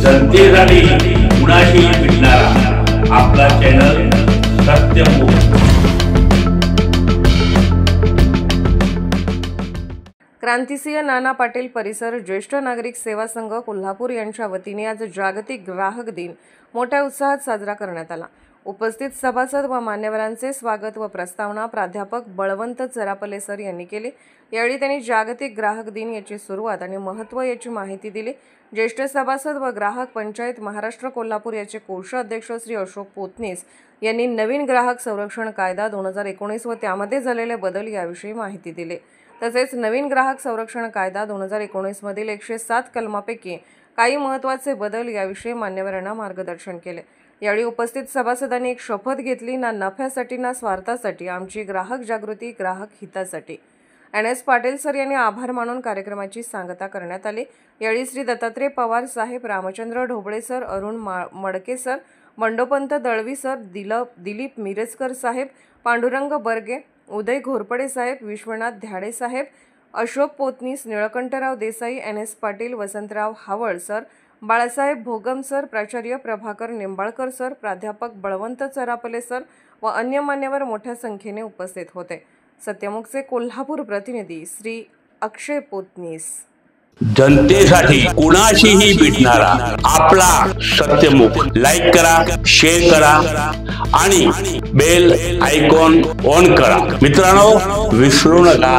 जनतेसाठी कुणाशी भेटणारा आपला चॅनल सत्यमुख। क्रांतिसिंह नाना पाटील परिसर ज्येष्ठ नागरिक सेवा संघ कोल्हापूर यांच्या वतीने आज जागतिक ग्राहक दिन मोठ्या उत्साहात साजरा करण्यात आला। उपस्थित सभासद व मान्यवरांचे स्वागत व प्रस्तावना प्राध्यापक बळवंत चरापले सर यांनी केली। यावेळी त्यांनी जागतिक ग्राहक दिन याची सुरुवात आणि महत्त्व याची माहिती दिली। ज्येष्ठ सभासद व ग्राहक पंचायत महाराष्ट्र कोल्हापूर याचे कोषाध्यक्ष श्री अशोक पोतनीस यांनी नवीन ग्राहक संरक्षण कायदा 2019 व त्यामध्ये झालेले बदल याविषयी माहिती दिली। तसेच नवीन ग्राहक संरक्षण कायदा 2019 मधील 107 कलमापैकी काही महत्त्वाचे बदल याविषयी मान्यवरांना मार्गदर्शन केले। यावेळी उपस्थित सभासदांनी एक शपथ घेतली, ना नफ्यासाठी ना स्वार्थासाठी, आमची ग्राहक जागृती ग्राहक हितासाठी। NS पाटील सर यांनी आभार मानून कार्यक्रमाची सांगता करण्यात आली। यावेळी श्री दत्तात्रय पवार साहेब, रामचंद्र ढोबळे सर, अरुण मडके सर, बंडोपंत दळवी सर, दिलीप मिरजकर साहेब, पांडुरंग बर्गे, उदय घोरपडे साहेब, विश्वनाथ ध्याडे साहेब, अशोक पोतनीस, निळकंठराव देसाई, NS पाटील, वसंतराव हावळ सर, बाळासाहेब भोगम सर, प्राचार्य प्रभाकर निंबाळकर सर, प्राध्यापक बळवंत चरापले सर व अन्य मान्यवर मोठ्या संख्येने उपस्थित होते। सत्यमुखचे कोल्हापूर प्रतिनिधी श्री अक्षय पोतनीस। जनतेसाठी कुणाशीही भेटणारा आपला सत्यमुख। लाईक करा, शेअर करा आणि बेल आयकॉन ऑन करा। मित्रांनो, विसरू नका।